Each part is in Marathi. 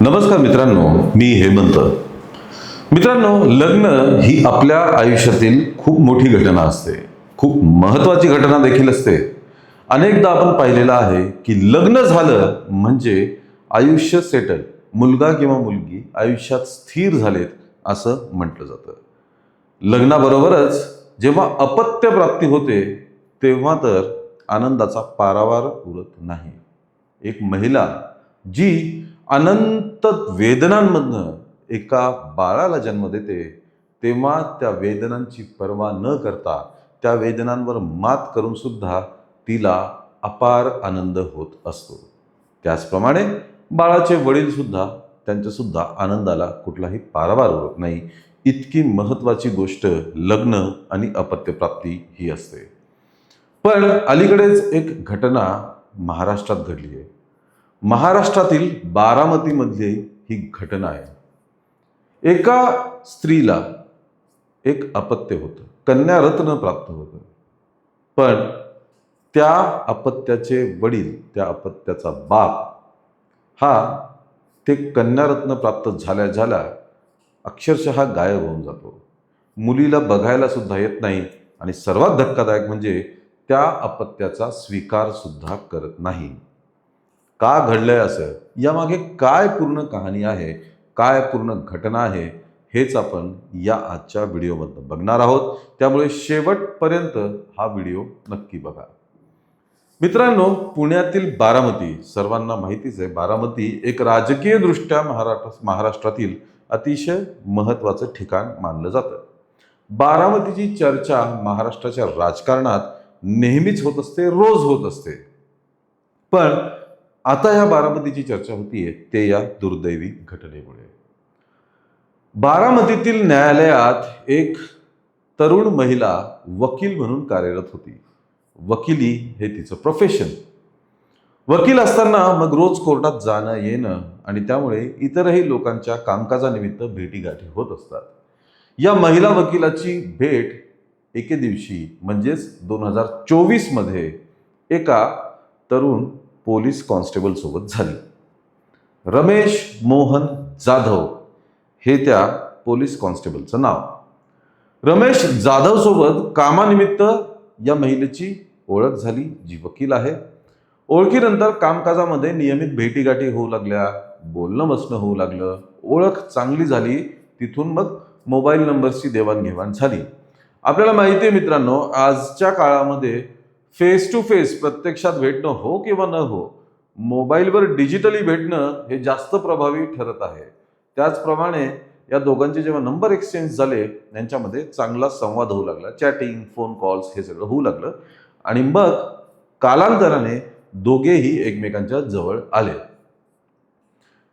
नमस्कार मित्रांनो, मी हेमंत. मित्रांनो, लग्न ही आपल्या आयुष्यातील खूप मोठी घटना असते, खूप महत्त्वाची घटना देखील असते. अनेकदा आपण पाहिलेलं आहे की लग्न झालं म्हणजे आयुष्य सेटल, मुलगा किंवा मुलगी आयुष्यात स्थिर झालेत असं म्हटलं जातं. लग्नाबरोबरच जेव्हा अपत्य प्राप्ती होते तेव्हा तर आनंदाचा पारावार उरत नाही. एक महिला जी अनंत वेदनांमधनं एका बाळाला जन्म देते, तेव्हा त्या वेदनांची पर्वा न करता त्या वेदनांवर मात करून सुद्धा तिला अपार आनंद होत असतो. त्याचप्रमाणे बाळाचे वडील सुद्धा त्यांच्यासुद्धा आनंदाला कुठलाही पारावार उरत नाही. इतकी महत्त्वाची गोष्ट लग्न आणि अपत्यप्राप्ती ही असते. पण अलीकडेच एक घटना महाराष्ट्रात घडली आहे. महाराष्ट्रातील बारामतीमधली ही घटना आहे. एका स्त्रीला एक अपत्य होतं, कन्यारत्न प्राप्त होतं. पण त्या अपत्याचे वडील, त्या अपत्याचा बाप हा ते कन्यारत्न प्राप्त झाल्या झाल्या अक्षरशः गायब होऊन जातो. मुलीला बघायला सुद्धा येत नाही आणि सर्वात धक्कादायक म्हणजे त्या अपत्याचा स्वीकार सुद्धा करत नाही. का घडलंय असं? यामागे काय पूर्ण कहाणी आहे, काय पूर्ण घटना आहे, हेच आपण या आजच्या व्हिडिओमध्ये बघणार आहोत. त्यामुळे शेवटपर्यंत हा व्हिडिओ नक्की बघा. मित्रांनो, पुण्यातील बारामती सर्वांना माहितीच आहे. बारामती एक राजकीयदृष्ट्या महाराष्ट्रातील अतिशय महत्त्वाचं ठिकाण मानलं जातं. बारामतीची चर्चा महाराष्ट्राच्या राजकारणात नेहमीच होत असते, रोज होत असते. पण आता या बारामतीची चर्चा होतीये ते या दुर्दैवी घटनेमुळे. बारामतीतील न्यायालयात एक तरुण महिला वकील म्हणून कार्यरत होती. वकिली हे तिचं प्रोफेशन. वकील असताना मग रोज कोर्टात जाणं येणं आणि त्यामुळे इतरही लोकांच्या कामकाजानिमित्त भेटीगाठी होत असतात. या महिला वकिलाची भेट एके दिवशी म्हणजेच 2024 मध्ये एका तरुण पोलीस कॉन्स्टेबल सोबत झाली. रमेश मोहन जाधव हे त्या पोलीस कॉन्स्टेबलचं नाव. रमेश जाधव सोबत कामानिमित्त या महिलेची ओळख झाली, जी वकील आहे. ओळखीनंतर कामकाजामध्ये नियमित भेटीगाठी होऊ लागल्या, बोलणं बसणं होऊ लागलं, ओळख चांगली झाली. तिथून मग मोबाईल नंबरची देवाणघेवाण झाली. आपल्याला माहिती आहे मित्रांनो, आजच्या काळामध्ये फेस टू फेस प्रत्यक्षात भेटणं हो किंवा न हो, मोबाईलवर डिजिटली भेटणं हे जास्त प्रभावी ठरत आहे. त्याचप्रमाणे या दोघांचे जेव्हा नंबर एक्सचेंज झाले, त्यांच्यामध्ये चांगला संवाद होऊ लागला. चॅटिंग, फोन कॉल्स हे सगळं होऊ लागलं आणि मग कालांतराने दोघेही एकमेकांच्या जवळ आले.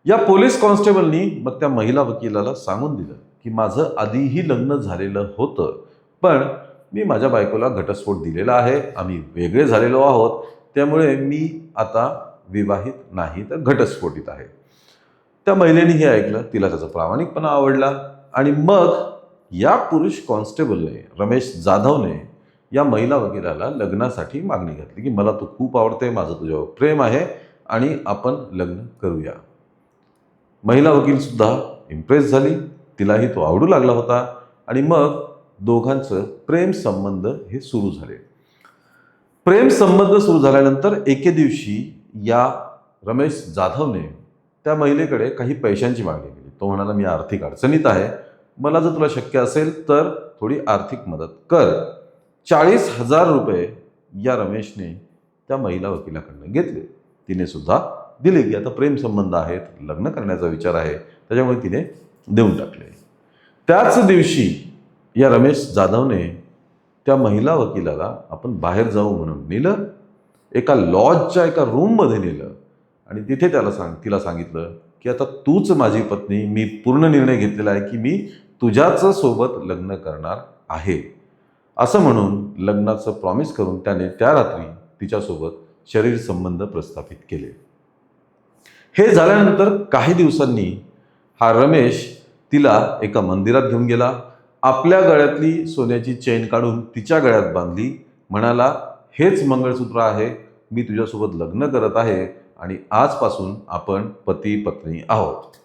या पोलीस कॉन्स्टेबलनी मग त्या महिला वकिलाला सांगून दिलं की माझं आधीही लग्न झालेलं होतं, पण मी माझ्या बायकोला घटस्फोट दिलेला आहे, आम्ही वेगळे झालेलो आहोत, त्यामुळे मी आता विवाहित नाही तर घटस्फोटित आहे. त्या महिलेने हे ऐकलं, तिला त्याचा प्रामाणिकपणा आवडला आणि मग या पुरुष कॉन्स्टेबलने, रमेश जाधवने या महिला वकिलाला लग्नासाठी मागणी घातली की मला तू खूप आवडते, माझं तुझ्यावर प्रेम आहे आणि आपण लग्न करूया. महिला वकील सुद्धा इम्प्रेस झाली, तिलाही तो आवडू लागला होता आणि मग दोघांचं प्रेम संबंध हे सुरू झाले. प्रेम संबंध सुरू झाल्यानंतर एके दिवशी या रमेश जाधवने त्या महिलेकडे काही पैशांची मागणी केली. तो म्हणाला, मी आर्थिक अडचणीत आहे, मला जर तुला शक्य असेल तर थोडी आर्थिक मदत कर. 40,000 रुपये या रमेशने त्या महिला वकिलाकडनं घेतले. तिने सुद्धा दिले की आता प्रेम संबंध आहेत, लग्न करण्याचा विचार आहे, त्याच्यामुळे तिने देऊन टाकले. त्याच दिवशी या रमेश जाधवने त्या महिला वकिलाला आपण बाहेर जाऊ म्हणून नेलं. एका लॉजच्या एका रूममध्ये नेलं आणि तिथे तिला सांगितलं की आता तूच माझी पत्नी, मी पूर्ण निर्णय घेतलेला आहे की मी तुझ्याच सोबत लग्न करणार आहे. असं म्हणून लग्नाचं प्रॉमिस करून त्याने त्या रात्री तिच्यासोबत शरीर संबंध प्रस्थापित केले. हे झाल्यानंतर काही दिवसांनी हा रमेश तिला एका मंदिरात घेऊन गेला. आपल्या गळ्यातली सोन्याची चेन काढून तिच्या गळ्यात बांधली. म्हणाला, हेच मंगळसूत्र आहे, मी तुझ्यासोबत लग्न करत आहे आणि आजपासून आपण पती पत्नी आहोत.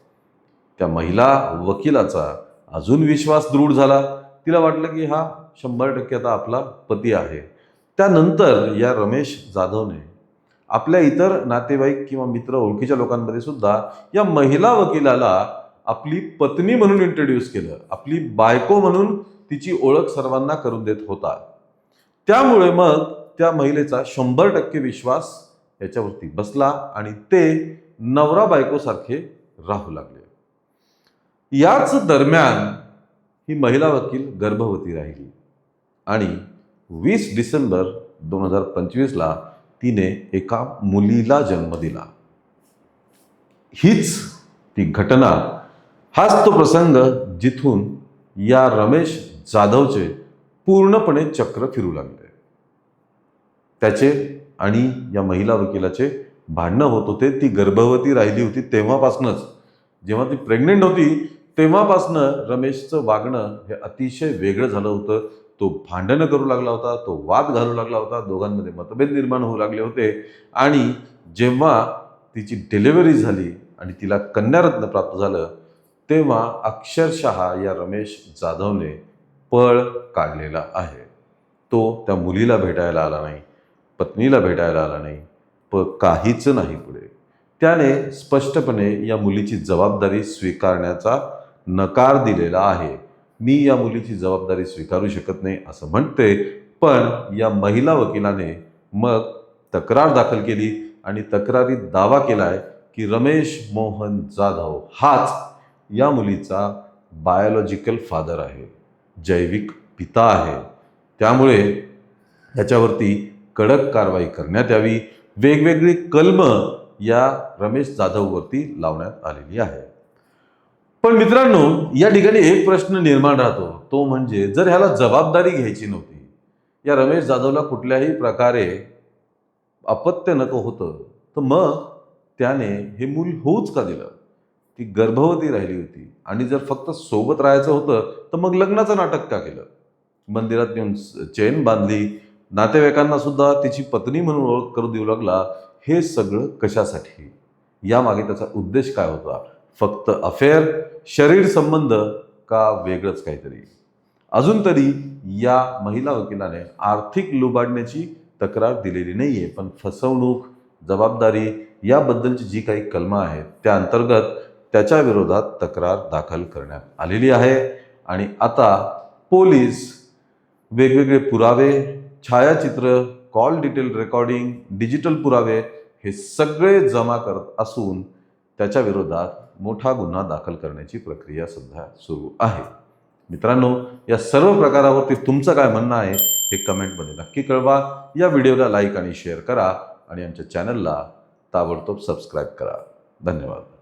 त्या महिला वकिलाचा अजून विश्वास दृढ झाला. तिला वाटलं की हा 100% आता आपला पती आहे. त्यानंतर या रमेश जाधवने आपल्या इतर नातेवाईक किंवा मित्र ओळखीच्या लोकांमध्ये सुद्धा या महिला वकिलाला आपली पत्नी म्हणून इंट्रोड्यूस केलं. आपली बायको म्हणून तिची ओळख सर्वांना करून देत होता. त्यामुळे मग त्या महिलेचा 100% विश्वास याच्यावरती बसला आणि ते नवरा बायको सारखे राहू लागले. याच दरम्यान ही महिला वकील गर्भवती राहिली आणि 20 डिसेंबर 2025ला तिने एका मुलीला जन्म दिला. हीच ती घटना, हाच तो प्रसंग जिथून या रमेश जाधवचे पूर्णपणे चक्र फिरू लागले. त्याचे आणि या महिला वकिलाचे भांडणं होत होते. ती गर्भवती राहिली होती तेव्हापासूनच, जेव्हा ती प्रेग्नेंट होती तेव्हापासनं रमेशचं वागणं हे अतिशय वेगळं झालं होतं. तो भांडणं करू लागला होता, तो वाद घालू लागला होता, दोघांमध्ये मतभेद निर्माण होऊ लागले होते. आणि जेव्हा तिची डिलिव्हरी झाली आणि तिला कन्यारत्न प्राप्त झालं तेव्हा अक्षरशः या रमेश जाधवने पळ काढलेला आहे. तो त्या मुलीला भेटायला आला नाही, पत्नीला भेटायला आला नाही, काहीच नाही. पुढे त्याने स्पष्टपणे या मुलीची जबाबदारी स्वीकारण्याचा नकार दिलेला आहे. मी या मुलीची जबाबदारी स्वीकारू शकत नाही असं म्हणते. पण या महिला वकिलाने मग तक्रार दाखल केली आणि तक्रारीत दावा केलाय की रमेश मोहन जाधव हाच या मुलीचा बायोलॉजिकल फादर आहे, जैविक पिता आहे. त्यामुळे याच्यावरती कडक कारवाई करण्यात यावी. वेगवेगळी कलम या रमेश जाधववरती लावण्यात आलेली आहे. पण मित्रांनो, या ठिकाणी एक प्रश्न निर्माण राहतो, तो म्हणजे जर ह्याला जबाबदारी घ्यायची नव्हती, या रमेश जाधवला कुठल्याही प्रकारे अपत्य नको होतं, तर मग त्याने हे मूल होऊच का दिलं? ती गर्भवती राहिली होती आणि जर फक्त सोबत राहायचं होतं तर मग लग्नाचं नाटक का केलं? मंदिरात नेऊन चेन बांधली, नातेवाईकांना सुद्धा तिची पत्नी म्हणून ओळख करून देऊ लागला. हे सगळं कशासाठी? यामागे त्याचा उद्देश काय होता? फक्त अफेअर, शरीर संबंध का वेगळंच काहीतरी? अजून तरी या महिला वकिलाने आर्थिक लुबाडण्याची तक्रार दिलेली नाहीये, पण फसवणूक, जबाबदारी याबद्दलची जी काही कलमं आहेत त्या अंतर्गत त्याच्या विरोधात तक्रार दाखल करण्यात आलेली आहे. आणि आता पोलीस वेगवेगळे पुरावे, छायाचित्र, कॉल डिटेल रेकॉर्डिंग, डिजिटल पुरावे हे सगळे जमा करत असून त्याच्या विरोधात मोठा गुन्हा दाखल करण्याची प्रक्रिया सध्या सुरू आहे. मित्रांनो, या सर्व प्रकारावरती तुमचं काय म्हणणं आहे हे कमेंटमध्ये नक्की कळवा. या व्हिडिओला लाईक आणि शेअर करा आणि आमच्या चॅनलला ताबडतोब सबस्क्राईब करा. धन्यवाद.